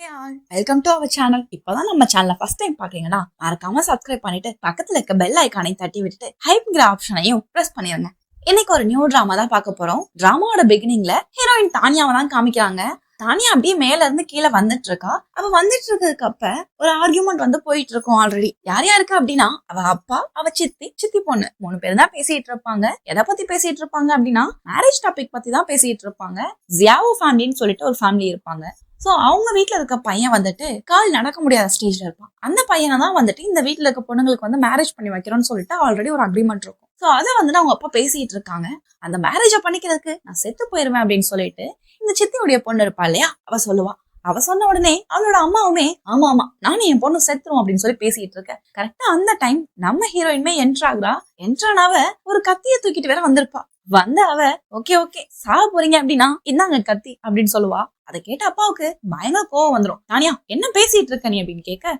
Welcome to our channel. இப்பதான் நம்ம சேனலை ஃபர்ஸ்ட் டைம் பாக்குறீங்கன்னா மறக்காம சப்ஸ்கிரைப் பண்ணிட்டு பக்கத்துல இருக்க பெல் ஐக்கானை தட்டி விட்டுட்டு ஹைப்ங்கிற ஆப்ஷனையும் பிரஸ் பண்ணிருங்க. இன்னைக்கு ஒரு நியூ டிராமா தான் பார்க்க போறோம். டிராமாவோட பிகினிங்ல ஹீரோயின் தானியாவை தான் காமிக்கிறாங்க. தானியா அப்படியே மேல இருந்து கீழே வந்துட்டு இருக்கா. அவ வந்துட்டு இருக்கிறதுக்கு அப்ப ஒரு ஆர்கியூமெண்ட் வந்து போயிட்டு இருக்கும். ஆல்ரெடி யார் யாருக்கு அப்படின்னா அவ அப்பா, அவ சித்தி பொண்ணு 3 பேர் தான் பேசிட்டு இருப்பாங்க. எதை பத்தி பேசிட்டு இருப்பாங்க அப்படின்னா மேரேஜ் டாபிக் பத்தி தான் பேசிட்டு இருப்பாங்க. ஜியாவோ ஃபேமிலின்னு சொல்லிட்டு ஒரு ஃபேமிலி இருப்பாங்க. சோ அவங்க வீட்டுல இருக்க பையன் வந்துட்டு கால் நடக்க முடியாத ஸ்டேஜ்ல இருப்பான். அந்த பையனை தான் வந்துட்டு இந்த வீட்டுல இருக்க பொண்ணுங்களுக்கு வந்து மேரேஜ் பண்ணி வைக்கிறோம்னு சொல்லிட்டு ஆல்ரெடி ஒரு அக்ரிமெண்ட் இருக்கும். சோ அதை வந்துட்டு அவங்க அப்பா பேசிட்டு இருக்காங்க. அந்த மேரேஜ பண்ணிக்கிறதுக்கு நான் செத்து போயிருவேன் அப்படின்னு சொல்லிட்டு இந்த சித்தியுடைய பொண்ணு இருப்பா இல்லையா, அவ சொல்லுவா. அவ சொன்ன உடனே அவளோட அம்மாவுமே ஆமா நானும் என் பொண்ணு செத்துரும் அப்படின்னு சொல்லி பேசிட்டு இருக்க. கரெக்டா அந்த டைம் நம்ம ஹீரோயின்மே என்ட்ராகுறா. என்ட்ரானாவ ஒரு கத்திய தூக்கிட்டு வேற வந்திருப்பா. வந்த அவ ஓகே சாக போறீங்க அப்படின்னா இந்தாங்க கத்தி அப்படின்னு சொல்லுவா. அதை கேட்ட அப்பாவுக்கு பயங்கர கோவம் வந்துடும். தானியா என்ன பேசிட்டு இருக்க நீ அப்படின்னு கேட்க,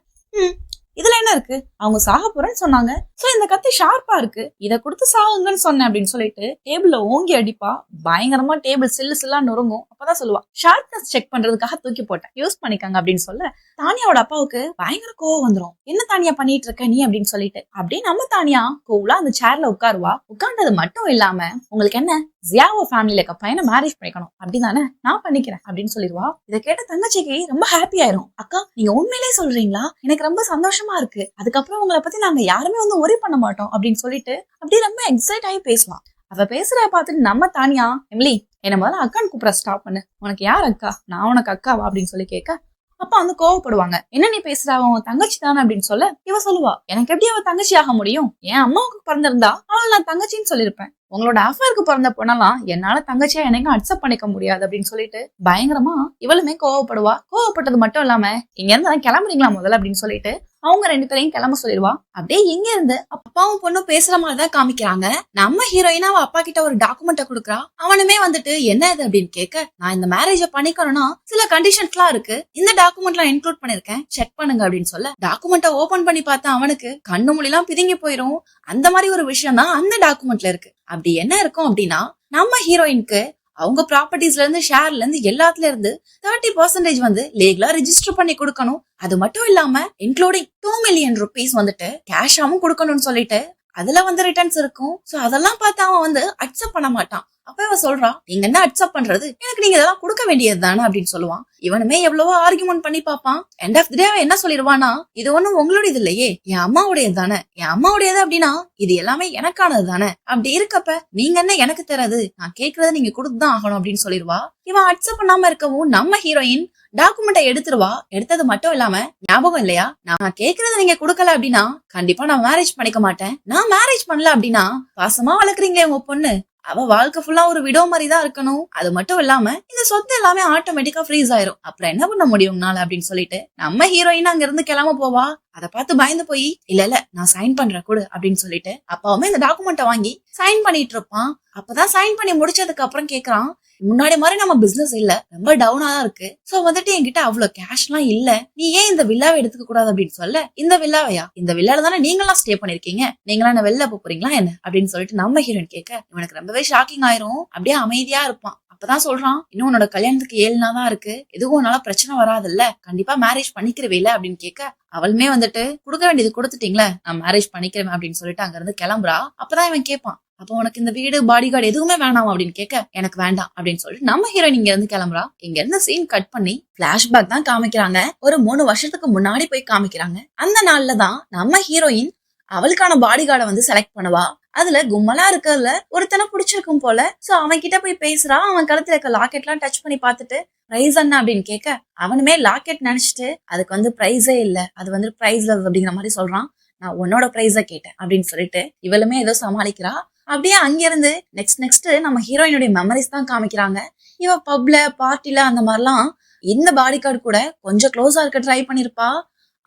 இதுல என்ன இருக்கு, அவங்க சாக போறேன்னு சொன்னாங்க, சோ இந்த கத்தி ஷார்ப்பா இருக்கு, இத கொடுத்து சாகுங்கன்னு சொன்னேன் அப்படின்னு சொல்லிட்டு டேபிள்ல ஓங்கி அடிப்பா. பயங்கரமா டேபிள் சில்லா நொறுங்கும். அப்பதான் சொல்லுவா, ஷார்ப்னஸ் செக் பண்றதுக்காக தூக்கி போட்டேன், யூஸ் பண்ணிக்காங்க அப்படின்னு சொல்ல தானியாவோட அப்பாவுக்கு பயங்கர கோவம் வந்துடும். என்ன தானியா பண்ணிட்டு இருக்க நீ அப்படின்னு சொல்லிட்டு அப்படியே நம்ம தானியா கூலா அந்த சேர்ல உட்காருவா. உட்கார்ந்தது மட்டும் இல்லாம உங்களுக்கு என்ன ஜியாவோ ஃபேமிலில இருக்க பையனை மேரேஜ் பண்ணிக்கணும் அப்படிதானே, நான் பண்ணிக்கிறேன் அப்படின்னு சொல்லிடுவா. இதை கேட்ட தங்கச்சிக்கு ரொம்ப ஹாப்பி ஆயிரும். அக்கா நீங்க உண்மையிலேயே சொல்றீங்களா, எனக்கு ரொம்ப சந்தோஷமா இருக்கு, அதுக்கப்புறம் உங்களை பத்தி நாங்க யாருமே வந்து ஒரே பண்ண மாட்டோம் அப்படின்னு சொல்லிட்டு அப்படியே ரொம்ப எக்ஸைட் ஆகி பேசுவான். அவ பேசுறத பார்த்துட்டு நம்ம தானியா, எம்லி என்ன முதல்ல அக்கான்னு கூப்பிட ஸ்டாப் பண்ணு, உனக்கு யார் அக்கா, நான் உனக்கு அக்காவா அப்படின்னு சொல்லி கேட்க அப்பா வந்து கோவப்படுவாங்க. என்ன நீ பேசுற, அவன் தங்கச்சி தானே அப்படின்னு சொல்ல இவ சொல்லுவா, எனக்கு எப்படி அவ தங்கச்சி ஆக முடியும், என் அம்மாவுக்கு பிறந்திருந்தா அவள் நான் தங்கச்சின்னு சொல்லியிருப்பேன், உங்களோட அஃபேருக்கு பிறந்த பொண்ணெல்லாம் என்னால தங்கச்சியா எனக்கு அக்செப்ட் பண்ணிக்க முடியாது அப்படின்னு சொல்லிட்டு பயங்கரமா இவளுமே கோவப்படுவா. கோவப்பட்டது மட்டும் இல்லாம இங்க இருந்து கிளம்புறீங்களா முதல்ல அப்படின்னு சொல்லிட்டு அவங்க 2 பேரையும் கிளம்ப சொல்லிடுவா. அப்படியே இங்க இருந்து அப்பாவும் பொண்ணும் பேசுற மாதிரிதான் காமிக்கிறாங்க. நம்ம ஹீரோயினா அவ அப்பா கிட்ட ஒரு டாக்குமெண்ட்ட கொடுக்குறா. அவனுமே வந்துட்டு என்ன இது அப்படின்னு கேட்க, நான் இந்த மேரேஜ பண்ணிக்கணும்னா சில கண்டிஷன்ஸ் எல்லாம் இருக்கு, இந்த டாக்குமெண்ட்லாம் இன்க்ளூட் பண்ணிருக்கேன், செக் பண்ணுங்க அப்படின்னு சொல்ல டாக்குமெண்ட்ட ஓபன் பண்ணி பார்த்தா அவனுக்கு கண்ணு மொழிலாம் பிதுங்கி போயிரும். அந்த மாதிரி ஒரு விஷயம் தான் அந்த டாக்குமெண்ட்ல இருக்கு. அப்படி என்ன இருக்கும் அப்படின்னா நம்ம ஹீரோயினுக்கு அவங்க ப்ராப்பர்ட்டிஸ்ல இருந்து ஷேர்ல இருந்து எல்லாத்துல இருந்து 30% வந்து லீகலா ரெஜிஸ்டர் பண்ணி கொடுக்கணும். அது மட்டும் இல்லாம இன்க்ளூடிங் 2 மில்லியன் ருபீஸ் வந்துட்டு கேஷாவும் கொடுக்கணும்னு சொல்லிட்டு அதுல வந்து ரிட்டர்ன்ஸ் இருக்கும். சோ அதெல்லாம் பார்த்து அவன் வந்து அக்செப்ட் பண்ண மாட்டான். அப்ப இவன் சொல்றான், நீங்க என்ன அக்செப்ட் பண்றது, எனக்கு நீங்க இதெல்லாம் கொடுக்க வேண்டியது தானே அப்படின்னு சொல்லுவான். இவனுமே எவ்வளவோ ஆர்குமெண்ட் பண்ணி பாப்பான். எண்ட் ஆஃப் தி டே என்ன சொல்லிடுவானா, இது ஒண்ணும் உங்களுடையது இல்லையே, என் அம்மாவுடையது தானே, என் அம்மாவுடையது அப்படின்னா இது எல்லாமே எனக்கானது தானே, அப்படி இருக்கப்ப நீங்க என்ன எனக்கு தராது, நான் கேட்கறத நீங்க கொடுத்துதான் ஆகணும் அப்படின்னு சொல்லிடுவா. இவன் அக்செப்ட் பண்ணாம இருக்கவும் நம்ம ஹீரோயின் டாக்குமெண்ட்டை எடுத்துருவா. எடுத்தது மட்டும் இல்லாம ஞாபகம் இல்லையா, நான் கேக்குறத நீங்க கொடுக்கல அப்படின்னா கண்டிப்பா நான் மேரேஜ் பண்ணிக்க மாட்டேன், நான் மேரேஜ் பண்ணல அப்படின்னா பாசமா வளர்க்குறீங்களே உங்க பொண்ணு, அவ வாழ்க்கை ஃபுல்லா ஒரு விடோ மாதிரி தான் இருக்கணும், அது மட்டும் இல்லாம இந்த சொத்து எல்லாமே ஆட்டோமேட்டிக்கா ஃப்ரீஸ் ஆயிரும், அப்புறம் என்ன பண்ண முடியும்னால அப்படின்னு சொல்லிட்டு நம்ம ஹீரோயின் அங்க இருந்து கிளம்ப போவா. அதை பார்த்து பயந்து போய் இல்ல நான் சைன் பண்றேன் கூட அப்படின்னு சொல்லிட்டு அப்பாவுமே இந்த டாக்குமெண்ட்டை வாங்கி சைன் பண்ணிட்டு இருப்பான். அப்பதான் சைன் பண்ணி முடிச்சதுக்கு அப்புறம் கேக்குறான், முன்னாடி மாதிரி நம்ம பிசினஸ் இல்ல, ரொம்ப டவுனா தான் இருக்கு, சோ வந்துட்டு என்கிட்ட அவ்வளவு கேஷ் எல்லாம் இல்ல, நீ ஏன் இந்த வில்லாவை எடுத்துக்க கூடாது அப்படின்னு சொல்ல, இந்த வில்லாவையா, இந்த வில்லால தானே நீங்களாம் ஸ்டே பண்ணிருக்கீங்க, நீங்களா என்ன வெளில போறீங்களா என்ன அப்படின்னு சொல்லிட்டு நம்ம ஹீரோயின் கேட்க இவனுக்கு ரொம்பவே ஷாக்கிங் ஆயிரும். அப்படியே அமைதியா இருப்பான். அப்பதான் சொல்றான், இன்னும் உன்னோட கல்யாணத்துக்கு 7 நாள் தான் இருக்கு, எதுவும் உன்னால பிரச்சனை வராதுல்ல, கண்டிப்பா மேரேஜ் பண்ணிக்கிறவே இல்ல அப்படின்னு கேட்க அவளுமே வந்துட்டு கொடுக்க வேண்டியது கொடுத்துட்டீங்களே, நான் மேரேஜ் பண்ணிக்கிறேன் அப்படின்னு சொல்லிட்டு அங்க இருந்து கிளம்புறா. அப்பதான் இவன் கேட்பான், அப்போ உனக்கு இந்த வீடு பாடி கார்டு எதுவுமே வேணாம் அப்படின்னு கேட்க எனக்கு வேண்டாம் அப்படின்னு சொல்லிட்டு நம்ம ஹீரோயின் இங்க இருந்து கிளம்புறா. இங்க இருந்து சீன் கட் பண்ணி பிளாஷ்பேக் தான் காமிக்கிறாங்க. ஒரு 3 வருஷத்துக்கு முன்னாடி போய் காமிக்கிறாங்க. அந்த நாள்ல தான் நம்ம ஹீரோயின் அவளுக்கான பாடி கார்டை வந்து செலக்ட் பண்ணுவா. அதுல கும்மலா இருக்கறதுல ஒருத்தனை பிடிச்சிருக்கும் போல. சோ அவன் கிட்ட போய் பேசுறா. அவன் கழுத்துல இருக்க லாக்கெட் எல்லாம் டச் பண்ணி பாத்துட்டு பிரைஸ் என்ன அப்படின்னு கேட்க அவனுமே லாக்கெட் நினைச்சிட்டு அதுக்கு வந்து பிரைஸே இல்ல, அது வந்து பிரைஸ்லெஸ் அப்படிங்கிற மாதிரி சொல்றான். நான் உன்னோட பிரைஸ கேட்டேன் அப்படின்னு சொல்லிட்டு இவளுமே ஏதோ சமாளிக்கிறா. அப்படியே அங்கிருந்து நெக்ஸ்ட் நம்ம ஹீரோயினுடைய மெமரிஸ் தான் காமிக்கிறாங்க. இவ பப்ல பார்ட்டில அந்த மாதிரிலாம் இந்த பாடி கார்டு கூட கொஞ்சம் க்ளோஸா இருக்க ட்ரை பண்ணிருப்பா.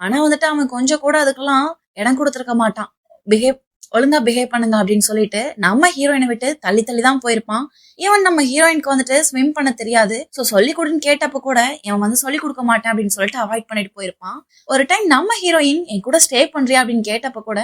ஆனா வந்துட்டு அவன் கொஞ்சம் கூட அதுக்கெல்லாம் இடம் கொடுத்துருக்க மாட்டான். ஒழுங்கா பிஹேவ் பண்ணுங்க அப்படின்னு சொல்லிட்டு நம்ம ஹீரோயினை விட்டு தள்ளி தான் போயிருப்பான். இவன் நம்ம ஹீரோயினுக்கு வந்துட்டு ஸ்விம் பண்ண தெரியாது, சோ சொல்லி கொடுன்னு கேட்டப்ப கூட இவன் வந்து சொல்லி கொடுக்க மாட்டேன் அப்படின்னு சொல்லிட்டு அவாய்ட் பண்ணிட்டு போயிருப்பான். ஒரு டைம் நம்ம ஹீரோயின் என் கூட ஸ்டே பண்றியா அப்படின்னு கேட்டப்ப கூட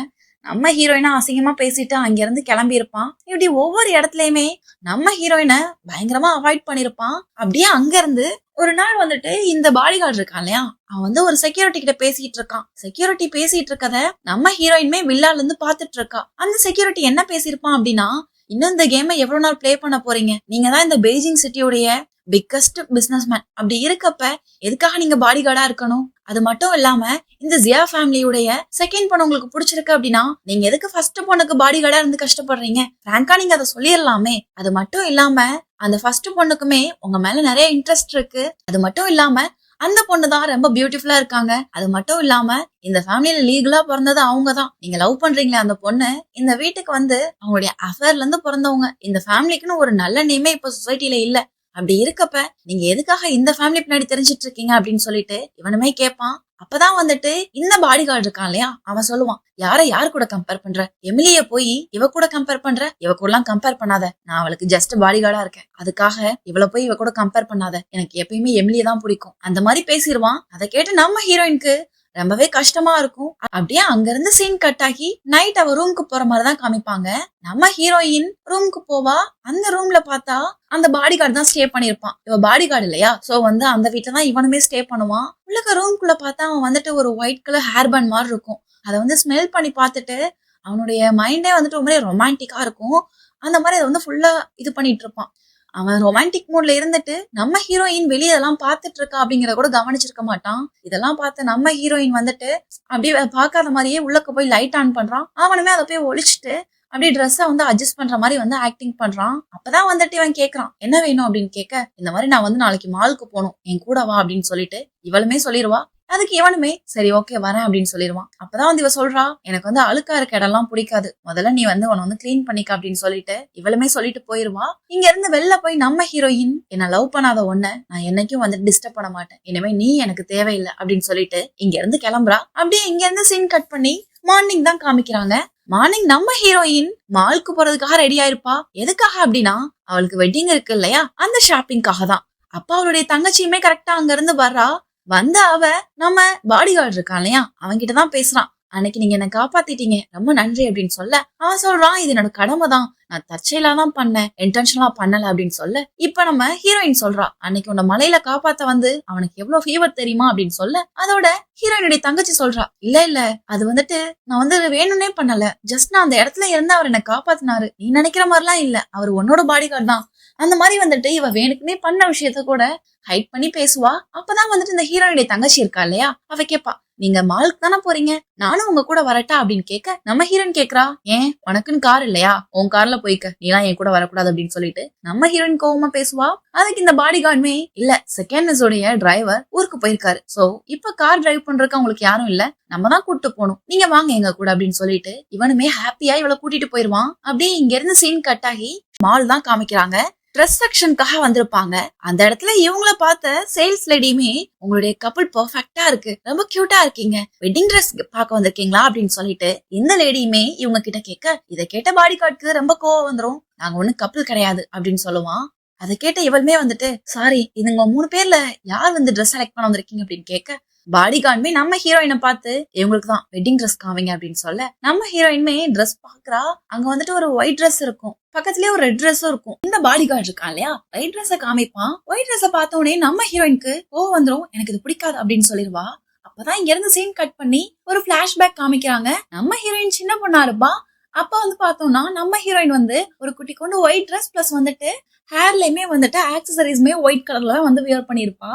நம்ம ஹீரோயினா அசிங்கமா பேசிட்டு அங்க இருந்து கிளம்பி இருப்பான். இப்படி ஒவ்வொரு இடத்துலயுமே நம்ம ஹீரோயினை பயங்கரமா அவாய்ட் பண்ணிருப்பான். அப்படியே அங்க இருந்து ஒரு நாள் வந்துட்டு இந்த பாடிகார்டு இருக்கான் இல்லையா, அவன் வந்து ஒரு செக்யூரிட்டி கிட்ட பேசிட்டு இருக்கான். செக்யூரிட்டி பேசிட்டு இருக்கத நம்ம ஹீரோயின்மே வில்லால இருந்து பாத்துட்டு இருக்கா. அந்த செக்யூரிட்டி என்ன பேசிருப்பான் அப்படின்னா, இன்னும் இந்த கேமை எவ்வளவு நாள் பிளே பண்ண போறீங்க, நீங்க தான் இந்த பெய்ஜிங் சிட்டியோடைய பிக்கஸ்ட் பிசினஸ் மேன். அப்படி இருக்கப்ப எதுக்காக நீங்க பாடி கார்டா இருக்கணும்? அது மட்டும் இல்லாம இந்த ஜியா ஃபேமிலியுடைய செகண்ட் பொண்ணு உங்களுக்கு பிடிச்சிருக்கு அப்படின்னா நீங்க எதுக்கு ஃபர்ஸ்ட் பொண்ணுக்கு பாடி கார்டா இருந்து கஷ்டப்படுறீங்க? பிராங்கா நீங்க அதை சொல்லிடலாமே. அது மட்டும் இல்லாம அந்த ஃபர்ஸ்ட் பொண்ணுக்குமே உங்க மேல நிறைய இன்ட்ரெஸ்ட் இருக்கு. அது மட்டும் இல்லாம அந்த பொண்ணு தான் ரொம்ப பியூட்டிஃபுல்லா இருக்காங்க. அது மட்டும் இல்லாம இந்த ஃபேமிலியில லீகலா பிறந்தது அவங்க தான். நீங்க லவ் பண்றீங்களே அந்த பொண்ணு இந்த வீட்டுக்கு வந்து அவங்களுடைய அஃபேர்ல இருந்து பிறந்தவங்க. இந்த ஃபேமிலிக்குன்னு ஒரு நல்ல நேமே இப்ப சொசைட்டில இல்ல. அப்படி இருக்கப்ப நீங்க எதுக்காக இந்த ஃபேமிலி பின்னாடி தெரிஞ்சிட்டு இருக்கீங்க அப்படின்னு சொல்லிட்டு இவனுமே கேட்பான். அப்பதான் வந்துட்டு இந்த பாடி கார்டு இருக்கான் இல்லையா, அவன் சொல்லுவான், யாரு கூட கம்பேர் பண்ற? எமிலிய போய் இவ கூட கம்பேர் பண்ற? இவ கூட எல்லாம் கம்பேர் பண்ணாத, நான் அவளுக்கு ஜஸ்ட் பாடி கார்டா இருக்கேன். அதுக்காக இவளை போய் இவ கூட கம்பேர் பண்ணாத, எனக்கு எப்பயுமே எமிலிய தான் பிடிக்கும். அந்த மாதிரி பேசிடுவான். அதை கேட்டு நம்ம ஹீரோயினுக்கு ரொம்பவே கஷ்டமா இருக்கும். அப்படியே அங்க இருந்து சீன் கட் ஆகி நைட் அவ ரூமுக்கு போற மாதிரிதான் காமிப்பாங்க. நம்ம ஹீரோயின் ரூமுக்கு போவா. அந்த ரூம்ல பார்த்தா அந்த பாடி கார்டு தான் ஸ்டே பண்ணிருப்பான். இவ பாடி கார்டு இல்லையா, சோ வந்து அந்த வீட்டுல தான் இவனுமே ஸ்டே பண்ணுவான். உள்ளக்க ரூம்குள்ள பார்த்தா அவன் வந்துட்டு ஒரு ஒயிட் கலர் ஹேர் பேண்ட் மாதிரி இருக்கும். அதை வந்து ஸ்மெல் பண்ணி பார்த்துட்டு அவனுடைய மைண்டே வந்துட்டு ரொம்ப ரொமான்டிக்கா இருக்கும். அந்த மாதிரி அதை வந்து ஃபுல்லா இது பண்ணிட்டு இருப்பான். அவன் ரொமான்டிக் மூட்ல இருந்துட்டு நம்ம ஹீரோயின் வெளியே இதெல்லாம் பாத்துட்டு இருக்கா அப்படிங்கறத கூட கவனிச்சிருக்க மாட்டான். இதெல்லாம் பார்த்து நம்ம ஹீரோயின் வந்துட்டு அப்படியே பார்க்காத மாதிரியே உள்ளக்க போய் லைட் ஆன் பண்றான். அவனுமே அதை போய் ஒழிச்சிட்டு அப்படியே ட்ரெஸ்ஸை வந்து அட்ஜஸ்ட் பண்ற மாதிரி வந்து ஆக்டிங் பண்றான். அப்பதான் வந்துட்டு இவன் கேக்குறான், என்ன வேணும் அப்படின்னு கேட்க, இந்த மாதிரி நான் வந்து நாளைக்கு மாலுக்கு போகணும், என் கூட வா அப்படின்னு சொல்லிட்டு இவளுமே சொல்லிடுவா. அதுக்கு இவனுமே சரி ஓகே வரேன் அப்படின்னு சொல்லிடுவான். அப்பதான் வந்து இவ சொல்றா, எனக்கு வந்து அழுக்கா இருக்க இடம்லாம் பிடிக்காது, முதல்ல நீ வந்து உன்னை வந்து கிளீன் பண்ணிக்க அப்படின்னு சொல்லிட்டு இவளுமே சொல்லிட்டு போயிருவா. இங்க இருந்து வெளில போய் நம்ம ஹீரோயின், என்ன லவ் பண்ணாத ஒன்ன நான் என்னைக்கும் வந்து டிஸ்டர்ப் பண்ண மாட்டேன், இனிமே நீ எனக்கு தேவையில்லை அப்படின்னு சொல்லிட்டு இங்க இருந்து கிளம்புறா. அப்படியே இங்க இருந்து சீன் கட் பண்ணி மார்னிங் தான் காமிக்கிறாங்க. மார்னிங் நம்ம ஹீரோயின் மாலுக்கு போறதுக்காக ரெடி ஆயிருப்பா. எதுக்காக அப்படின்னா அவளுக்கு வெட்டிங் இருக்கு இல்லையா, அந்த ஷாப்பிங்காக தான். அப்ப அவளுடைய தங்கச்சியுமே கரெக்டா அங்க இருந்து வர்றா. வந்த அவ நம்ம பாடி கார்டு இருக்கான் இல்லையா, அவன்கிட்டதான் பேசுறான். அன்னைக்கு நீங்க என்ன காப்பாத்திட்டீங்க, ரொம்ப நன்றி அப்படின்னு சொல்ல அவன் சொல்றான், இது என்னோட கடமை தான், நான் தற்செயலா தான் பண்ணேன், இன்டென்ஷனலா பண்ணல அப்படின்னு சொல்ல இப்ப நம்ம ஹீரோயின் சொல்றா, அன்னைக்கு உன்ன மலையில காப்பாத்த வந்து அவனுக்கு எவ்வளவு ஃபீவர் தெரியுமா அப்படின்னு சொல்ல அதோட ஹீரோயினுடைய தங்கச்சி சொல்றா, இல்ல அது வந்துட்டு நான் வந்து வேணும்னே பண்ணல, ஜஸ்ட் நான் அந்த இடத்துல இருந்து அவர் என்ன காப்பாத்தினாரு, நீ நினைக்கிற மாதிரிலாம் இல்ல, அவர் உன்னோட பாடி கார்டு தான். அந்த மாதிரி வந்துட்டு இவ வேணுக்குமே பண்ண விஷயத்த கூட ஹைட் பண்ணி பேசுவா. அப்பதான் வந்துட்டு இந்த ஹீரோயினுடைய தங்கச்சி இருக்கா இல்லையா, அவ கேப்பா, நீங்க மாலுக்கு தானே போறீங்க, நானும் உங்க கூட வரட்டா அப்படின்னு கேட்க நம்ம ஹீரோயின் கேக்குறா, ஏன் உனக்குன்னு கார் இல்லையா, உன் கார்ல போய்க்க, நீலாம் என் கூட வரக்கூடாது அப்படின்னு சொல்லிட்டு நம்ம ஹீரோயின் கோவமா பேசுவா. அதுக்கு இந்த பாடி கார்டுமே, இல்ல செகண்ட் உடைய டிரைவர் ஊருக்கு போயிருக்காரு, சோ இப்ப கார் டிரைவ் பண்றதுக்கு அவங்களுக்கு யாரும் இல்ல, நம்ம தான் கூட்டிட்டு போகணும், நீங்க வாங்க எங்க கூட அப்படின்னு சொல்லிட்டு இவனுமே ஹாப்பியா இவளை கூட்டிட்டு போயிருவான். அப்படியே இங்க இருந்து சீன் கட் ஆகி மால் தான் காமிக்கிறாங்க. ட்ரெஸ் செக்ஷனுக்காக வந்திருப்பாங்க. அந்த இடத்துல இவங்கள பார்த்த சேல்ஸ் லேடியுமே, உங்களுடைய கப்புள் பெர்ஃபெக்ட்டா இருக்கு, ரொம்ப கியூட்டா இருக்கீங்க, வெட்டிங் ட்ரெஸ் பார்க்க வந்திருக்கீங்களா அப்படின்னு சொல்லிட்டு இந்த லேடியுமே இவங்க கிட்ட கேட்க, இதை கேட்ட பாடி கார்டுக்கு ரொம்ப கோவம் வந்துரும், நாங்க ஒண்ணு கப்புள் கிடையாது அப்படின்னு சொல்லுவான். அதை கேட்ட இவளுமே வந்துட்டு, சாரி இதுங்க 3 பேர்ல யார் வந்து ட்ரெஸ் செலக்ட் பண்ண வந்திருக்கீங்க அப்படின்னு கேட்க பாடி கார்டுமே நம்ம ஹீரோயினை பார்த்து இவங்களுக்கு தான் வெட்டிங் ட்ரெஸ் காமிங்க அப்படின்னு சொல்ல நம்ம ஹீரோயினுமே ட்ரெஸ் பாக்குறா. அங்க வந்துட்டு ஒரு ஒயிட் ட்ரெஸ் இருக்கும், பக்கத்துலயே ஒரு ரெட் ட்ரெஸ்ஸும் இருக்கும். இந்த பாடி கார்டு இருக்கான் இல்லையா, ஒயிட் ட்ரெஸ்ஸ காமிப்பான். ஒயிட் ட்ரெஸ்ஸ பார்த்த உடனே நம்ம ஹீரோயினுக்கு கோவம் வந்துரும், எனக்கு இது பிடிக்காது அப்படின்னு சொல்லிடுவா. அப்பதான் இங்க இருந்து சீன் கட் பண்ணி ஒரு பிளாஷ்பேக் காமிக்கிறாங்க. நம்ம ஹீரோயின் சின்ன பொண்ணா இருப்பா. அப்ப வந்து பார்த்தோம்னா நம்ம ஹீரோயின் வந்து ஒரு குட்டி கொண்டு ஒயிட் ட்ரெஸ் பிளஸ் வந்துட்டு ஹேர்லயுமே வந்துட்டு ஆக்சசரிஸ்மே ஒயிட் கலர்ல வந்து வியர் பண்ணிருப்பா.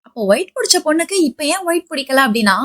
அப்போ ஒயிட் பிடிச்ச பொண்ணுக்கு இப்ப ஏன் ஒயிட் பிடிக்கல அப்படின்னா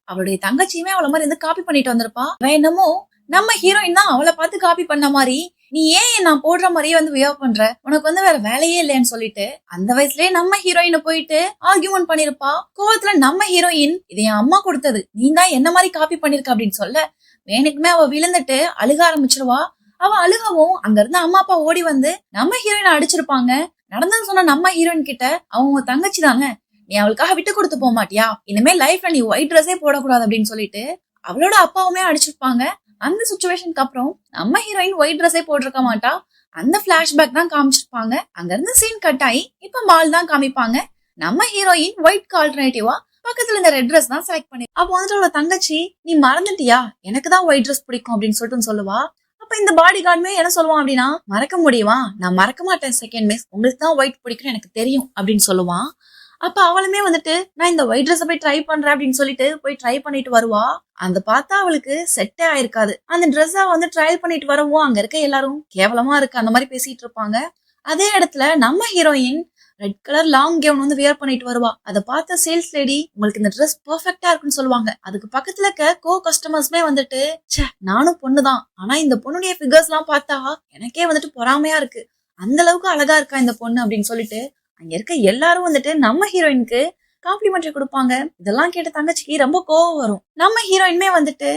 அவளுடைய தங்கச்சியுமே அவள மாதிரி வந்து காப்பி பண்ணிட்டு வந்திருப்பா. என்னமோ நம்ம ஹீரோயின் தான் அவளை பார்த்து காப்பி பண்ண மாதிரி, நீ ஏன் நான் போடுற மாதிரியே வந்து வியர் பண்ற, உனக்கு வந்து வேற வேலையே இல்லைன்னு சொல்லிட்டு அந்த வயசுலயே நம்ம ஹீரோயினை போயிட்டு ஆர்கியூமெண்ட் பண்ணிருப்பா. கோவத்துல நம்ம ஹீரோயின், இது என் அம்மா கொடுத்தது, நீ தான் என்ன மாதிரி காப்பி பண்ணிருக்க அப்படின்னு சொல்ல வேணுக்குமே அவ விழுந்துட்டு அழுக ஆரம்பிச்சிருவா. அவ அழுகவும் அங்க இருந்து அம்மா அப்பா ஓடி வந்து நம்ம ஹீரோயினை அடிச்சிருப்பாங்க. நடந்தது சொன்ன நம்ம ஹீரோயின் கிட்ட, அவங்க தங்கச்சி தானே, நீ அவளுக்காக விட்டு கொடுத்து போக மாட்டியா, இனிமே லைஃப்ல நீ ஒயிட் ட்ரெஸ்ஸே போடக்கூடாது அப்படின்னு சொல்லிட்டு அவளோட அப்பாவுமே அடிச்சிருப்பாங்க. அந்த சிச்சுவேஷனுக்கு அப்புறம் நம்ம ஹீரோயின் ஒயிட் ட்ரெஸ்ஸே போட்டிருக்க மாட்டா. அந்த பிளாஷ்பேக் தான் காமிச்சிருப்பாங்க. அங்க இருந்து சீன் கட் ஆகி இப்ப மால் தான் காமிப்பாங்க. நம்ம ஹீரோயின் ஒயிட்க்கு ஆல்டர்னேட்டிவா பக்கத்துல இந்த ரெட் ட்ரெஸ் தான் செலக்ட் பண்ணி அப்போ வந்துட்டு அவளோட தங்கச்சி நீ மறந்துட்டியா எனக்கு தான் ஒயிட் ட்ரெஸ் பிடிக்கும் அப்படின்னு சொல்லிட்டு சொல்லுவா. அப்ப இந்த பாடி கார்டுமே என்ன சொல்லுவான் அப்படின்னா மறக்க முடியுமா நான் மறக்க மாட்டேன் செகண்ட் மிஸ் உங்களுக்கு தான் ஒயிட் பிடிக்கும் எனக்கு தெரியும் அப்படின்னு சொல்லுவான். அப்ப அவளுமே வந்துட்டு நான் இந்த ஒயிட் ட்ரெஸ் போய் ட்ரை பண்றேன் அப்படின்னு சொல்லிட்டு போய் ட்ரை பண்ணிட்டு வருவா. அந்த பார்த்தா அவளுக்கு செட்டே ஆயிருக்காது. அந்த ட்ரெஸ்ஸ வந்து ட்ரையல் பண்ணிட்டு வரவும் அங்க இருக்க எல்லாரும் கேவலமா இருக்கு அந்த மாதிரி பேசிட்டு இருப்பாங்க. அதே இடத்துல நம்ம heroine red colour long gown வந்து வியர் பண்ணிட்டு வருவா. அதை பார்த்த சேல்ஸ் லேடி உங்களுக்கு இந்த ட்ரெஸ் பெர்ஃபெக்ட்டா இருக்குன்னு சொல்லுவாங்க. அதுக்கு பக்கத்துல இருக்க கஸ்டமர்ஸ்மே வந்துட்டு ச்சே நானும் பொண்ணுதான் ஆனா இந்த பொண்ணுடைய ஃபிகர்ஸ் எல்லாம் பார்த்தா எனக்கே வந்துட்டு பொறாமையா இருக்கு அந்த அளவுக்கு அழகா இருக்கா இந்த பொண்ணு அப்படின்னு சொல்லிட்டு அங்க இருக்க எல்லாரும் வந்துட்டு நம்ம ஹீரோயினுக்கு காம்ப்ளிமெண்ட்ரி கொடுப்பாங்க. இதெல்லாம் கேட்ட தங்கச்சிக்கு ரொம்ப கோவம் வரும். நம்ம ஹீரோயினுமே வந்துட்டு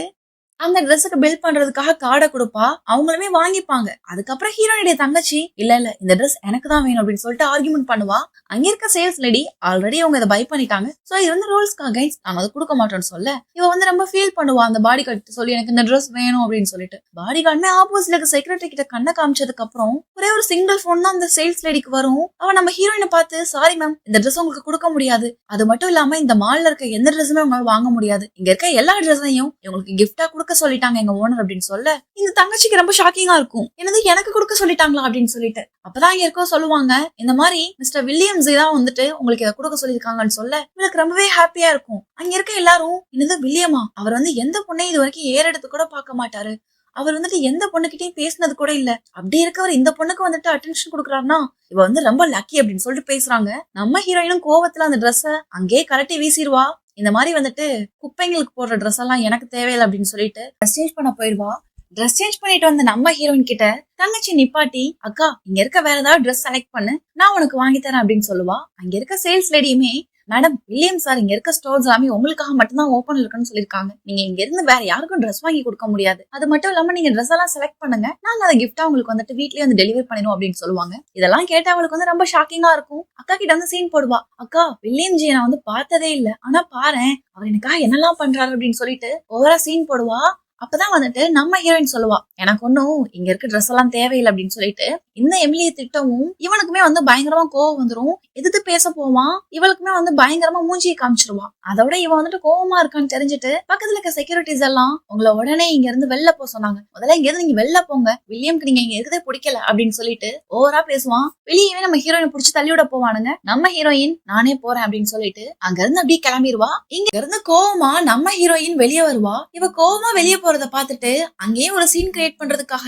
அந்த ட்ரெஸ்ஸுக்கு பில் பண்றதுக்காக கார்டை கொடுப்பா. அவங்களுமே வாங்கிப்பாங்க. அதுக்கப்புறம் ஹீரோனுடைய தங்கச்சி இல்ல இந்த ட்ரெஸ் எனக்கு தான் வேணும் அப்படின்னு சொல்லிட்டு ஆர்குமெண்ட் பண்ணுவா. அங்க இருக்க சேல்ஸ் லேடி ஆல்ரெடி அவங்க இதை பை பண்ணிட்டாங்க சோ இது வந்து ரூல்ஸ்க்கு அகைன்ஸ்ட் நாங்க அதை கொடுக்க மாட்டோம்னு சொல்ல இவ வந்து ரொம்ப ஃபீல் பண்ணுவா அந்த பாடி கார்டு சொல்லி எனக்கு இந்த ட்ரெஸ் வேணும் அப்படின்னு சொல்லிட்டு. பாடி கார்டுமே ஆப்போசிட்ல செக்ரட்டரி கிட்ட கண்ணை காமிச்சதுக்கு அப்புறம் ஒரே ஒரு சிங்கிள் போன் தான் அந்த சேல்ஸ் லேடிக்கு வரும். அவ நம்ம ஹீரோயினை பார்த்து சாரி மேம் இந்த ட்ரெஸ் உங்களுக்கு கொடுக்க முடியாது அது மட்டும் இல்லாம இந்த மால்ல இருக்க எந்த ட்ரெஸ்ஸுமே உங்களால வாங்க முடியாது இங்க இருக்க எல்லா ட்ரெஸ்ஸையும் உங்களுக்கு கிஃப்டா கொடுக்க சொல்லிட்டாங்க எங்க ஓனர் அப்படின்னு சொல்ல இந்த தங்கச்சிக்கு ரொம்ப ஷாக்கிங்கா இருக்கும். என்னது எனக்கு கொடுக்க சொல்லிட்டாங்களா அப்படின்னு சொல்லிட்டு அப்பதான் இங்க இருக்கோ சொல்லுவாங்க இந்த மாதிரி மிஸ்டர் வில்லியம்ஸ் தான் வந்துட்டு உங்களுக்கு இதை கொடுக்க சொல்லியிருக்காங்கன்னு சொல்ல இவளுக்கு ரொம்பவே ஹாப்பியா இருக்கும். அங்க இருக்க எல்லாரும் என்னது வில்லியமா அவர் வந்து எந்த பொண்ணையும் இது வரைக்கும் ஏறெடுத்து கூட பார்க்க மாட்டாரு அவர் வந்துட்டு எந்த பொண்ணுகிட்டயும் பேசினது கூட இல்ல அப்படி இருக்கவர் இந்த பொண்ணுக்கு வந்துட்டு அட்டென்ஷன் கொடுக்குறாருன்னா இவ வந்து ரொம்ப லக்கி அப்படின்னு சொல்லிட்டு பேசுறாங்க. நம்ம ஹீரோயினும் கோவத்துல அந்த ட்ரெஸ்ஸ அங்கேயே கலட்டி வீசிடுவா. இந்த மாதிரி வந்துட்டு குப்பைங்களுக்கு போடுற ட்ரெஸ் எல்லாம் எனக்கு தேவையில்லை அப்படின்னு சொல்லிட்டு ட்ரெஸ் சேஞ்ச் பண்ண போயிடுவா. ட்ரெஸ் சேஞ்ச் பண்ணிட்டு வந்த நம்ம ஹீரோயின் கிட்ட தங்கச்சி நிப்பாட்டி அக்கா இங்க இருக்க வேற ஏதாவது ட்ரெஸ் செலக்ட் பண்ணு நான் உனக்கு வாங்கி தரேன் அப்படின்னு சொல்லுவா. அங்க இருக்க சேல்ஸ் லேடியுமே மேடம் வில்லியம் சார் இங்க இருக்க ஸ்டோர்ஸ் எல்லாமே உங்களுக்காக மட்டும்தான் ஓபன் இருக்குன்னு சொல்லிருக்காங்க நீங்க இங்க இருந்து வேற யாருக்கும் ட்ரெஸ் வாங்கி கொடுக்க முடியாது அது மட்டும் இல்லாம நீங்க ட்ரெஸ் எல்லாம் செலக்ட் பண்ணுங்க நாங்க அதை கிஃப்டா உங்களுக்கு வந்துட்டு வீட்லயே வந்து டெலிவரி பண்ணிடும் அப்படின்னு சொல்லுவாங்க. இதெல்லாம் கேட்டா அவளுக்கு வந்து ரொம்ப ஷாக்கிங்கா இருக்கும். அக்கா கிட்ட வந்து சீன் போடுவா அக்கா வில்லியம் ஜி நான் வந்து பார்த்ததே இல்ல ஆனா பாரு அவர் எனக்காக என்னெல்லாம் பண்றாரு அப்படின்னு சொல்லிட்டு ஓவரா சீன் போடுவா. அப்பதான் வந்துட்டு நம்ம ஹீரோயின் சொல்லுவா எனக்கு ஒன்னும் இங்க இருக்க ட்ரெஸ் எல்லாம் தேவையில்லை அப்படின்னு சொல்லிட்டு இந்த எமிலியை திட்டவும் இவனுக்குமே வந்து பயங்கரமா கோவம் வந்துரும். எதிர்த்து பேச போவான் இவளுக்குமே வந்து பயங்கரமா மூஞ்சியை காமிச்சிருவா. அதோட இவன் வந்துட்டு கோவமா இருக்கான்னு தெரிஞ்சுட்டு பக்கத்துல இருக்க செக்யூரிட்டிஸ் எல்லாம் உங்களை உடனே இங்க இருந்து வெளில போக சொன்னாங்க முதல்ல இங்க இருந்து நீங்க வெளில போங்க வில்லியம்க்கு நீங்க இங்க இருக்கதே பிடிக்கல அப்படின்னு சொல்லிட்டு ஓவரா பேசுவான். வெளியவே நம்ம ஹீரோயினை புடிச்சு தள்ளி விட போவானுங்க. நம்ம ஹீரோயின் நானே போறேன் அப்படின்னு சொல்லிட்டு அங்க இருந்து அப்படியே கிளம்பிடுவா. இங்க இருந்து கோவமா நம்ம ஹீரோயின் வெளியே வருவா. இவ கோவமா வெளியே போறத பாத்துட்டு அங்கேயே ஒரு சீன் கிரியேட் பண்றதுக்காக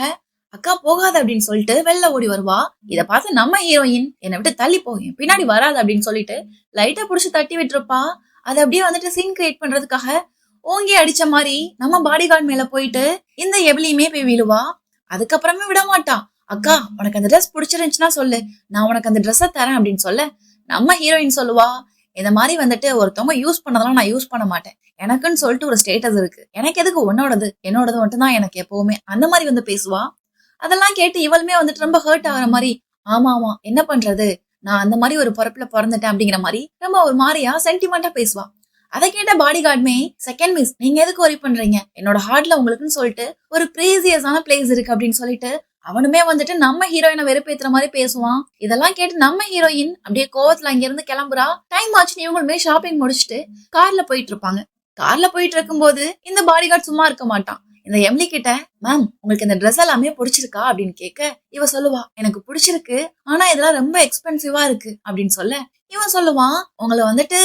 அக்கா போகாத அப்படின்னு சொல்லிட்டு வெளில ஓடி வருவா. இத பார்த்து நம்ம ஹீரோயின் என்னை விட்டு தள்ளி போகும் பின்னாடி வராது அப்படின்னு சொல்லிட்டு லைட்டா புடிச்சு தட்டி விட்டுருப்பா. அதை அப்படியே வந்துட்டு சீன் கிரியேட் பண்றதுக்காக ஓங்கி அடிச்ச மாதிரி நம்ம பாடி கார்டு மேல போயிட்டு இந்த எவ்வளியுமே போய் விழுவா. அதுக்கப்புறமே விட மாட்டா. அக்கா உனக்கு அந்த ட்ரெஸ் பிடிச்சிருந்துச்சுன்னா சொல்லு நான் உனக்கு அந்த ட்ரெஸ்ஸை தரேன் அப்படின்னு சொல்ல நம்ம ஹீரோயின் சொல்லுவா இந்த மாதிரி வந்துட்டு ஒருத்தவங்க யூஸ் பண்ணதெல்லாம் நான் யூஸ் பண்ண மாட்டேன் எனக்குன்னு சொல்லிட்டு ஒரு ஸ்டேட்டஸ் இருக்கு எனக்கு எதுக்கு என்னோடது மட்டும் தான் எனக்கு எப்பவுமே அந்த மாதிரி வந்து பேசுவா. அதெல்லாம் கேட்டு இவளுமே வந்துட்டு ரொம்ப ஹர்ட் ஆகிற மாதிரி ஆமா என்ன பண்றது நான் அந்த மாதிரி ஒரு பொறுப்புல பிறந்துட்டேன் அப்படிங்கிற மாதிரி ரொம்ப ஒரு மாதிரியா சென்டிமெண்டா பேசுவா. அதை கேட்ட பாடி கார்டுமே செகண்ட் மிஸ் நீங்க எதுக்கு ஒரி பண்றீங்க என்னோட ஹார்ட்ல உங்களுக்குன்னு சொல்லிட்டு ஒரு ப்ரீசியஸான பிளேஸ் இருக்கு அப்படின்னு சொல்லிட்டு அவனுமே வந்துட்டு நம்ம ஹீரோயினை வெறுப்பேத்துற மாதிரி பேசுவான். இதெல்லாம் கேட்டு நம்ம ஹீரோயின் அப்படியே கோவத்துல அங்க இருந்து கிளம்புறா. டைம் ஆச்சுன்னு இவங்களுமே ஷாப்பிங் முடிச்சுட்டு கார்ல போயிட்டு இருப்பாங்க. கார்ல போயிட்டு இருக்கும்போது இந்த பாடி கார்டு சும்மா இருக்க மாட்டான். இந்த எம்லி கிட்ட மேம் உங்களுக்கு இந்த ட்ரெஸ் எல்லாமே பிடிச்சிருக்கா அப்படின்னு கேட்க இவ சொல்லுவா எனக்கு பிடிச்சிருக்கு ஆனா இதெல்லாம் ரொம்ப எக்ஸ்பென்சிவா இருக்கு அப்படின்னு சொல்ல இவன் சொல்லுவான் உங்களை வந்துட்டு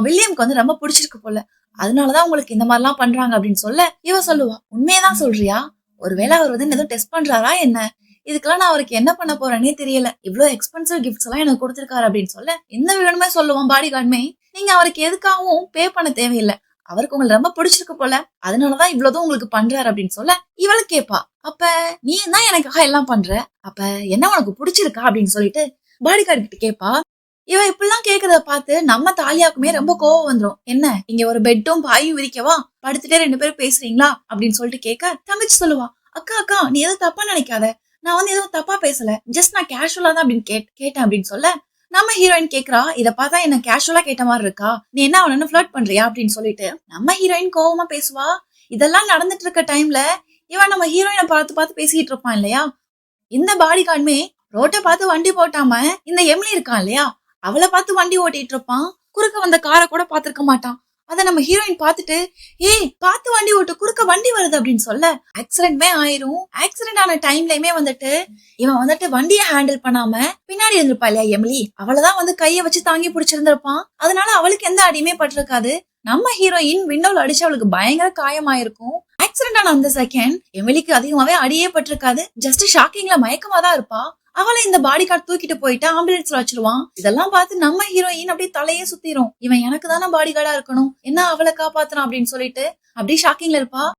வில்லியம்க்கு வந்து ரொம்ப பிடிச்சிருக்கு போல அதனாலதான் உங்களுக்கு இந்த மாதிரி எல்லாம் பண்றாங்க அப்படின்னு சொல்ல இவ சொல்லுவா உண்மையதான் சொல்றியா ஒருவேளை அவர் வந்து எதுவும் டெஸ்ட் பண்றாரா என்ன இதுக்கெல்லாம் நான் அவருக்கு என்ன பண்ண போறேன்னே தெரியல இவ்வளவு எக்ஸ்பென்சிவ் கிஃப்ட்ஸ் எல்லாம் எனக்கு கொடுத்திருக்காரு அப்படின்னு சொல்ல இந்த விடணுமே சொல்லுவான் பாடி கார்டுமே நீங்க அவருக்கு எதுக்காகவும் பே பண்ண தேவையில்லை அவருக்கு உங்களுக்கு ரொம்ப பிடிச்சிருக்கு போல அதனாலதான் இவ்வளவுதான் உங்களுக்கு பண்றாரு அப்படின்னு சொல்ல இவளு கேப்பா அப்ப நீ தான் எனக்காக எல்லாம் பண்ற அப்ப என்ன உனக்கு பிடிச்சிருக்கா அப்படின்னு சொல்லிட்டு பாடி கார்டு கிட்ட கேப்பா. இவ இப்படிலாம் கேக்குறத பார்த்து நம்ம தாலியாக்குமே ரொம்ப கோவம் வந்துரும். என்ன இங்க ஒரு பெட்டும் பாயும் விரிக்கவா படுத்துட்டே 2 பேரும் பேசுறீங்களா அப்படின்னு சொல்லிட்டு கேட்க தங்கச்சி சொல்லுவா அக்கா நீ எதுவும் தப்பா நினைக்காத நான் வந்து எதுவும் தப்பா பேசல ஜஸ்ட் நான் கேஷுவலா தான் அப்படின்னு கேட்டேன் அப்படின்னு சொல்ல நம்ம ஹீரோயின் கேக்குறா இத பார்த்தா என்ன கேஷுவலா கேட்ட மாதிரி இருக்கா நீ என்ன அவன ஃபிளர்ட் பண்றியா அப்படின்னு சொல்லிட்டு நம்ம ஹீரோயின் கோவமா பேசுவா. இதெல்லாம் நடந்துட்டு இருக்க டைம்ல இவன் நம்ம ஹீரோயினை பார்த்து பேசிட்டு இருப்பான் இல்லையா. இந்த பாடி கார்டுமே ரோட்டை பார்த்து வண்டி போட்டாம இந்த எம்லி இருக்கான் இல்லையா அவளை பார்த்து வண்டி ஓட்டிட்டு இருப்பான். குறுக்க வந்த காரை கூட பாத்திருக்க மாட்டான். அத நம்ம ஹீரோயின் பாத்துட்டு, ஏய் பாத்து வண்டி ஓட்டு, குறுக்க வண்டி வருது அப்படின்னு சொல்ல ஆக்சிடென்ட்மே ஆயிரும். ஆக்சிடென்ட் ஆன டைம்லயுமே வந்துட்டு இவன் வந்துட்டு வண்டியை ஹேண்டில் பண்ணாம பின்னாடி இருந்திருப்பா இல்லையா எமிலி, அவளதான் வந்து கைய வச்சு தாங்கி பிடிச்சிருந்திருப்பான். அதனால அவளுக்கு எந்த அடியுமே பட்டிருக்காது. நம்ம ஹீரோயின் விண்டோல அடிச்சு அவளுக்கு பயங்கர காயமாயிருக்கும். ஆக்சிடென்ட் ஆன அந்த செகண்ட் எமிலிக்கு அதிகமாவே அடியே பட்டிருக்காது. ஜஸ்ட் ஷாக்கிங்ல மயக்கமா தான் இருப்பா. அவளை இந்த பாடி கார்டு தூக்கிட்டு போயிட்டு ஆம்புலன்ஸ்ல வச்சிருவான். இதெல்லாம் பார்த்து நம்ம ஹீரோயின் அப்படியே தலையே சுத்திரும். இவன் எனக்கு தானே பாடி கார்டா இருக்கணும், என்ன அவளை காப்பாத்தணும் அப்படின்னு சொல்லிட்டு அப்படியே ஷாக்கிங்ல இருப்பா.